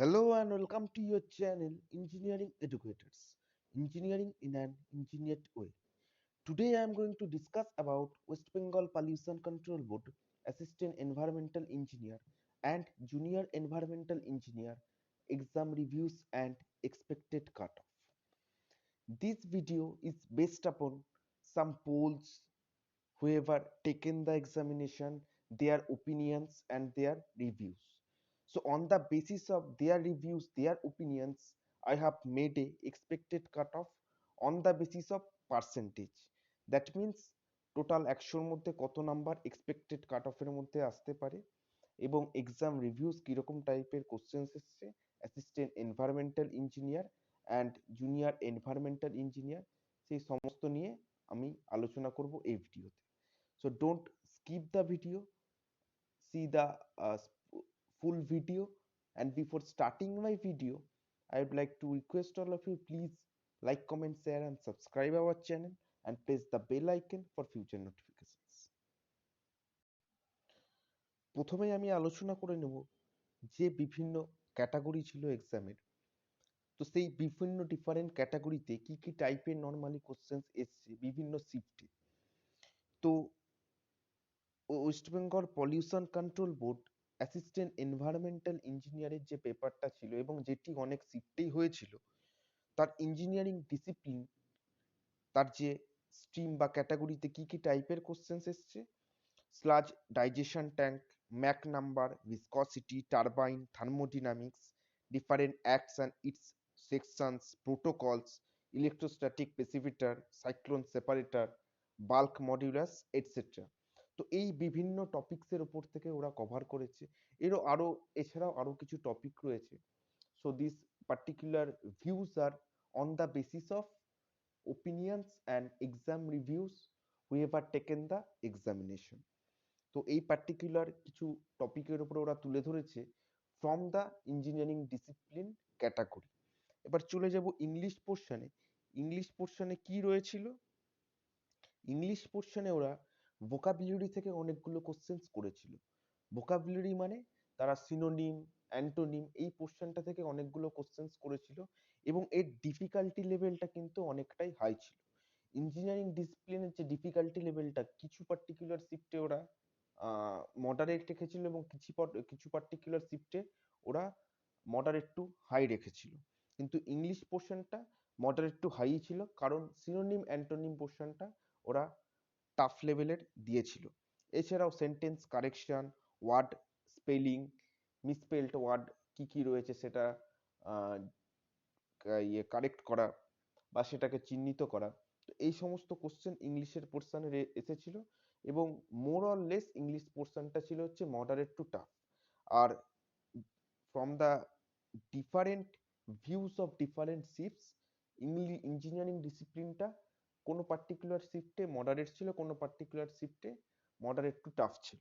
Hello and welcome to your channel Engineering Educators. Engineering in an engineered way. Today I am going to discuss about West Bengal Pollution Control Board Assistant Environmental Engineer and Junior Environmental Engineer exam reviews and expected cutoff. This video is based upon some polls whoever taken the examination, their opinions and their reviews. So on the basis of their reviews, their opinions, I have made a expected cutoff on the basis of percentage. That means total 100-র মধ্যে কত number expected cut অফের মধ্যে আসতে পারে এবং exam reviews কিরকম টাইপের কোশ্চেন্স এসছে assistant environmental engineer and junior environmental engineer সেই সমস্ত নিয়ে আমি আলোচনা করব এই ভিডিওতে। So don't skip the video, see the full video, and before starting my video I would like to request all of you, please like, comment, share and subscribe our channel and press the bell icon for future notifications. প্রথমেই আমি আলোচনা করে নেব যে বিভিন্ন category ছিল এক্সামের। তো সেই বিভিন্ন ডিফারেন্ট ক্যাটাগরিতে কি কি টাইপের নরমালি কোশ্চেন্স এসছে বিভিন্ন শিফটে। তো West Bengal pollution control board assistant environmental ইঞ্জিনিয়ারের যে পেপারটা ছিল এবং যেটি অনেক শিফটেই হয়েছিল, তার ইঞ্জিনিয়ারিং ডিসিপ্লিন, তার যে স্ট্রিম বা ক্যাটাগরিতে কি কি টাইপের কোশ্চেন্স এসছে, sludge digestion tank, Mach number, viscosity, turbine, thermodynamics, different acts and its sections, protocols, electrostatic precipitator, cyclone separator, bulk modulus etcetera. তো এই বিভিন্ন টপিকসের উপর থেকে ওরা কভার করেছে। এছাড়াও আরো কিছু টপিক রয়েছে। So this particular views are on the basis of opinions and exam reviews whoever taken the examination. তো এই পার্টিকুলার কিছু টপিকের উপর ওরা তুলে ধরেছে from the engineering discipline category. এবার চলে যাব ইংলিশ পোর্শনে। ইংলিশ পোর্শনে কি রয়েছিল? ইংলিশ পোর্শনে ওরা ভোকাবুলারি থেকে অনেকগুলো কোশ্চেন্স করেছিল। ভোকাবুলারি মানে তারা সিনোনিম, অ্যান্টোনিম এই পোর্শনটা থেকে অনেকগুলো কোশ্চেন্স করেছিল এবং এর ডিফিকাল্টি লেভেলটা কিন্তু অনেকটাই হাই ছিল। ইঞ্জিনিয়ারিং ডিসিপ্লিনের যে ডিফিকাল্টি লেভেলটা কিছু পার্টিকুলার শিফটে ওরা মডারেট রেখেছিল এবং কিছু পার্টিকুলার শিফটে ওরা মডারেট টু হাই রেখেছিল। কিন্তু ইংলিশ পোর্শনটা মডারেট টু হাই ছিল, কারণ সিনোনিম অ্যান্টোনিম পোর্শনটা ওরা টাফ লেভেলের দিয়েছিল। এছাড়াও sentence correction, word spelling, misspelled word কি কি রয়েছে সেটা কারেক্ট করা বা সেটাকে চিহ্নিত করা। তো এই সমস্ত কোশ্চেন ইংলিশের পোর্শনে এসেছিল এবং মোর অর লেস ইংলিশ পোর্শনটা ছিল হচ্ছে মডারেট টু টাফ। আর from the different views of different shifts, engineering ডিসিপ্লিনটা কোনো পার্টিকুলার শিফটে মডারেট ছিল, কোনো পার্টিকুলার শিফটে মডারেট টু টাফ ছিল।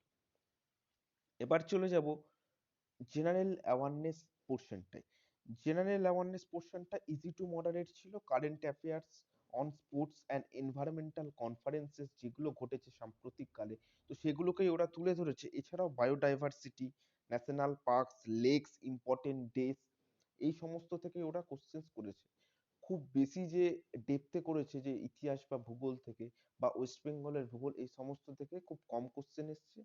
এবার চলে যাব জেনারেল অ্যাওয়ারনেস পোর্শনটায়। জেনারেল অ্যাওয়ারনেস পোর্শনটা ইজি টু মডারেট ছিল। Current affairs on sports and environmental conferences যেগুলো ঘটেছে সাম্প্রতিককালে, তো সেগুলোকেই ওরা তুলে ধরেছে। এছাড়াও biodiversity, national parks, lakes, important days এই সমস্ত থেকে ওরা কোশ্চেন্স করেছে। খুব বেশি যে ডেপথে করেছে যে ইতিহাস বা ভূগোল থেকে বা ওয়েস্ট বেঙ্গলের ভূগোল এই সমস্ত থেকে খুব কম কোশ্চেন এসছে।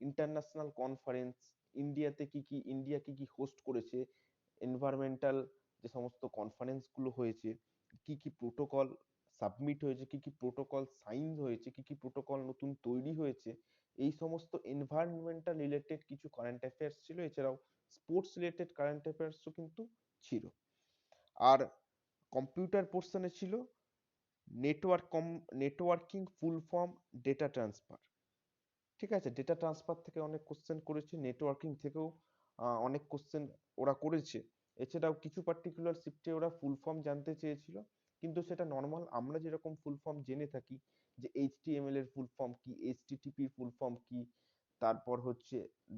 ইন্টারন্যাশনাল কনফারেন্স, ইন্ডিয়া কি কি হোস্ট করেছে, এনভায়রনমেন্টাল যে সমস্ত কনফারেন্স গুলো হয়েছে, কি কি প্রোটোকল সাবমিট হয়েছে, কি কি প্রোটোকল সাইন হয়েছে, কি কি প্রোটোকল নতুন তৈরি হয়েছে, এই সমস্ত এনভায়রনমেন্টাল রিলেটেড কিছু কারেন্ট অ্যাফেয়ার্স ছিল। এছাড়াও স্পোর্টস রিলেটেড কারেন্ট অ্যাফেয়ার্সও কিন্তু ছিল। আর কম্পিউটার পোর্শনে ছিল networking full form data transfer. ঠিক আছে, ডেটা ট্রান্সফার থেকে অনেক কোশ্চেন করেছে, নেটওয়ার্কিং থেকেও অনেক কোশ্চেন ওরা করেছে। এছাড়াও কিছু পার্টিকুলার শিফটে ওরা ফুল ফর্ম জানতে চেয়েছিল, কিন্তু সেটা নর্মাল আমরা যেরকম ফুল ফর্ম জেনে থাকি যে এইচটিএমএল এর ফুল ফর্ম কি, এইচটিটিপি এর ফুল ফর্ম কি, তারপর হচ্ছে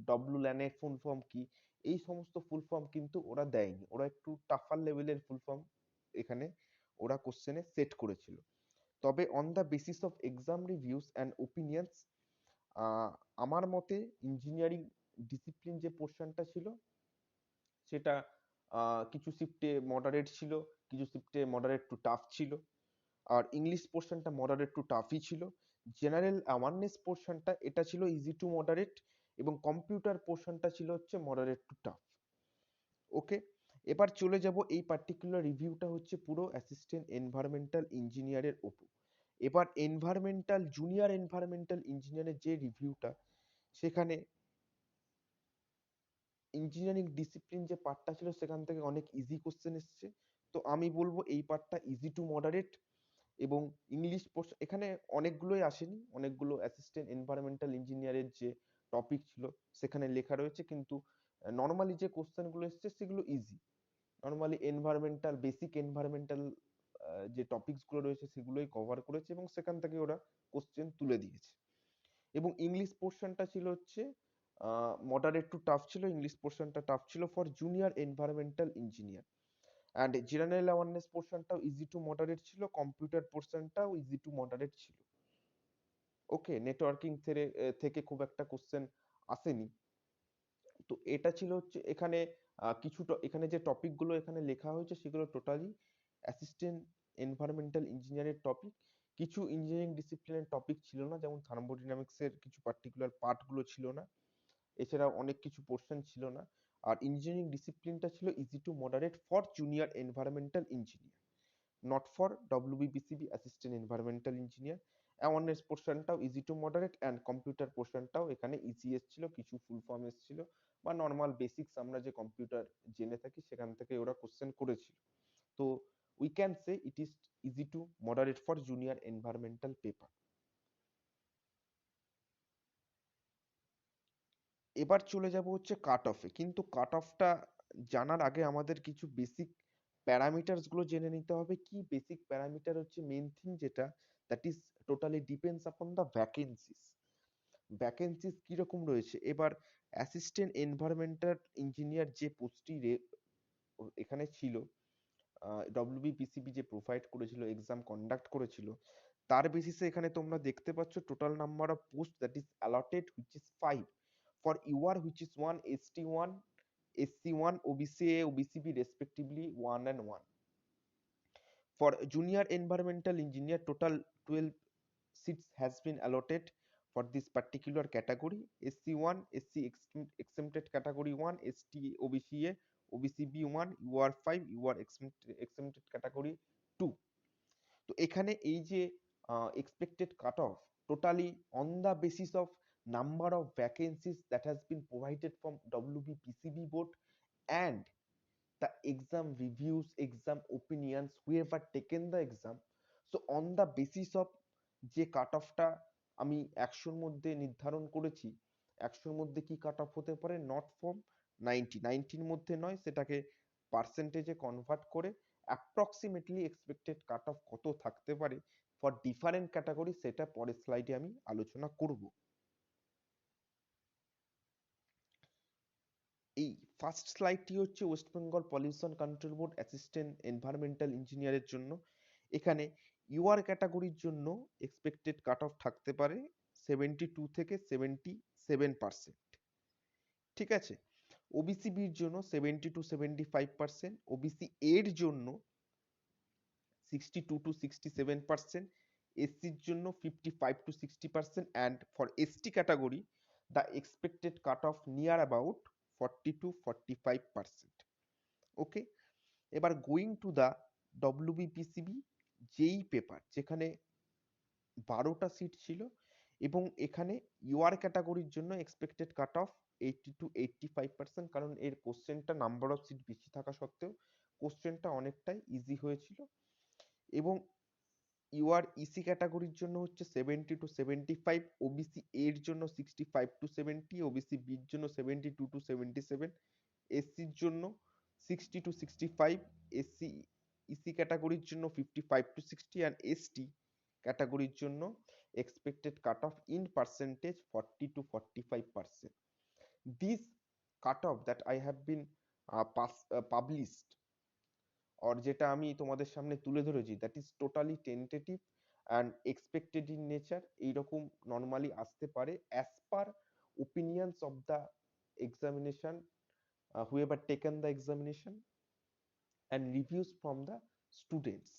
ডব্লুল্যান এর ফুল ফর্ম কি, এই সমস্ত ফুল ফর্ম কিন্তু ওরা দেয়নি। ওরা একটু টাফার লেভেলের ফুল ফর্ম এখানে ওরা কোশ্চেনে সেট করেছিল। তবে on the basis of exam reviews and opinions, আমার মতে ইঞ্জিনিয়ারিং ডিসিপ্লিন যে পোর্শনটা ছিল সেটা কিছু শিফটে মডারেট ছিল, কিছু শিফটে মডারেট টু টাফ ছিল, আর ইংলিশ পোর্শনটা মডারেট টু টাফই ছিল। জেনারেল অ্যাওয়ারনেস পোর্শনটা এটা ছিল ইজি টু মডারেট, এবং কম্পিউটার পোর্শনটা ছিল হচ্ছে মডারেট টু টাফ। ওকে, এবার চলে যাব, এই পার্টিকুলার রিভিউটা হচ্ছে পুরো অ্যাসিস্ট্যান্ট এনভায়রনমেন্টাল ইঞ্জিনিয়ারের ওপর। এবার জুনিয়র এনভায়রনমেন্টাল ইঞ্জিনিয়ারের যে রিভিউটা, সেখানে ইঞ্জিনিয়ারিং ডিসিপ্লিন যে পার্টটা ছিল সেখান থেকে অনেক ইজি কোশ্চেন এসছে। তো আমি বলবো এই পার্টটা ইজি টু মডারেট, এবং ইংলিশ পোর্শন এখানে অনেকগুলোই আসেনি, অনেকগুলো অ্যাসিস্ট্যান্ট এনভায়রনমেন্টাল ইঞ্জিনিয়ারের যে টপিক ছিল সেখানে লেখা রয়েছে, কিন্তু নর্মালি যে কোশ্চেনগুলো এসছে সেগুলো ইজি। নর্মালি বেসিক এনভায়রনমেন্টাল যে টপিকস গুলো রয়েছে সেগুলোই কভার করেছে, এবং সেখান থেকে ওরা কোশ্চেন তুলে দিয়েছে। এবং ইংলিশ পোর্শনটা ছিল হচ্ছে মডারেট টু টাফ ছিল, ইংলিশ পোর্শনটা টাফ ছিল for junior environmental engineer. And general awareness পোর্শনটাও ইজি টু মডারেট ছিল, কম্পিউটার পোর্শনটাও ইজি টু মডারেট ছিল। ওকে, নেটওয়ার্কিং থেকে খুব একটা কোশ্চেন আসেনি। তো এটা ছিল হচ্ছে এখানে এখানে যে টপিক গুলো এখানে লেখা হয়েছে সেগুলো টোটালি অ্যাসিস্ট্যান্ট এনভায়রনমেন্টাল ইঞ্জিনিয়ারের টপিক। কিছু ইঞ্জিনিয়ারিং ডিসিপ্লিনের টপিক ছিল না, যেমন থার্মোডাইনামিক্স এর কিছু পার্টিকুলার পার্ট গুলো ছিল না, এছাড়া অনেক কিছু পোর্শন ছিল না। আর ইঞ্জিনিয়ারিং ডিসিপ্লিনটা ছিল easy to moderate for junior environmental engineer, not for WBPCB assistant environmental engineer. Awareness পোর্শনটাও easy to moderate, and computer পোর্শনটাও এখানে ইজি এসেছিল, কিছু ফুল ফর্ম এসেছিল বা নর্মাল বেসিক্স আমরা যে কম্পিউটার জেনে থাকি সেখান থেকে ওরা কোশ্চেন করেছিল। তো we can say it is easy to moderate for junior environmental paper. এবার চলে যাব হচ্ছে কাট অফে, কিন্তু কাট অফটা জানার আগে আমাদের কিছু বেসিক প্যারামিটারস গুলো জেনে নিতে হবে। কি বেসিক প্যারামিটার হচ্ছে মেইন থিং, যেটা that is totally depends upon the vacancies. Vacancies কিরকম রয়েছে, এবার অ্যাসিস্ট্যান্ট এনভায়রনমেন্টাল ইঞ্জিনিয়ার যে পোস্টটি এখানে ছিল, ডব্লিউবিপিসিবি যে প্রোভাইড করেছিল, এক্সাম কন্ডাক্ট করেছিল, তার বেসিসে এখানে তোমরা দেখতে পাচ্ছ total number of post that is allotted which is 5 for UR, which is 1, ST1, SC1, OBCA, OBCB respectively 1 and 1. For junior environmental engineer, total 12 seats has been allotted for this particular category. SC1, SC exempted category 1, ST, OBCA, OBCB 1, UR5, UR exempted category 2. তো এখানে এই যে expected cutoff totally on the basis of number of vacancies that has been provided from WBPCB board and the exam reviews, exam opinions, whoever taken the exam. So on the basis of যে কাট অফটা আমি 100-র মধ্যে নির্ধারণ করেছি, 100-র মধ্যে কি cut off হতে পারে, not from 90-র মধ্যে নয়, সেটাকে পার্সেন্টেজে কনভার্ট করে অ্যাপ্রক্সিমেটলি এক্সপেক্টেড কাট অফ কত থাকতে পারে ফর ডিফারেন্ট ক্যাটাগরি, সেটা পরের স্লাইডে আমি আলোচনা করব। এই ফার্স্ট স্লাইডটি হচ্ছে West Bengal pollution control board assistant environmental ইঞ্জিনিয়ারের জন্য। এখানে ইউআর ক্যাটাগরির জন্য এক্সপেক্টেড কাট অফ থাকতে পারে 72 থেকে 77%। ঠিক আছে, ওবিসি বির জন্য 70 টু 75%, ওবিসি এর জন্য 62 to 67%, এসসির জন্য 55 to 60%, and for ST category the expected cutoff near about 40 to 45%. ওকে, এবার গোয়িং টু দা ডব্লিউবিপিসিবি যেই পেপার, যেখানে 12টা সিট ছিল, এবং এখানে ইউআর ক্যাটাগরির জন্য এক্সপেক্টেড কাট অফ 80 to 85%, কারণ এর কোশ্চেনটা নাম্বার অফ সিট বেশি থাকা সত্ত্বেও কোশ্চেনটা অনেকটাই ইজি হয়েছিল। এবং ইউআর ইসি ক্যাটাগরির জন্য হচ্ছে 70 to 75, ওবিসি এর জন্য 65 to 70, ওবিসি বির জন্য 72 to 77, এসসির জন্য 60 to 65, এসসি ইসি ক্যাটাগরির জন্য 55 to 60, and এসটি ক্যাটাগরির জন্য expected cutoff in percentage 40 to 45%. This cutoff that I have been published, or যেটা আমি তোমাদের সামনে তুলে ধরেছি, that is totally tentative and expected in nature, এইরকম নর্মালি আসতে পারে as per opinions of the examination, whoever taken the examination. and reviews from the students।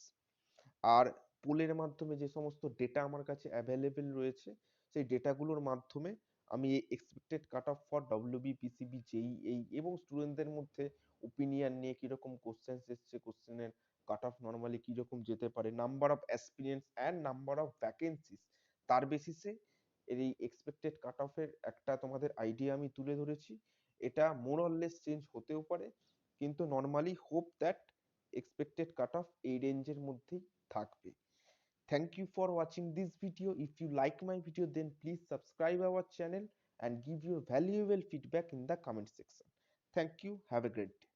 আর পোলের মাধ্যমে যে সমস্ত ডেটা আমার কাছে অ্যাভেলেবেল রয়েছে সেই ডেটাগুলোর মাধ্যমে আমি expected cut off for WB PCB JE এই এবং স্টুডেন্টদের মধ্যে ওপিনিয়ন নিয়ে কিরকম কোশ্চেন্স এসছে, কোশ্চেনের কাট অফ নর্মালি কিরকম যেতে পারে, number of অ্যাসপিরিয়েন্টস and number of vacancies, তার বেসিসে এই এক্সপেক্টেড কাট অফের একটা তোমাদের আইডিয়া আমি তুলে ধরেছি। এটা মোর অর লেস চেঞ্জ হতেও পারে, কিন্তু normally hope that expected cut of এই রেঞ্জের মধ্যেই থাকবে। Thank you for watching this video. If you like my video, then please subscribe our channel and give your valuable feedback in the comment section. Thank you. Have a great day.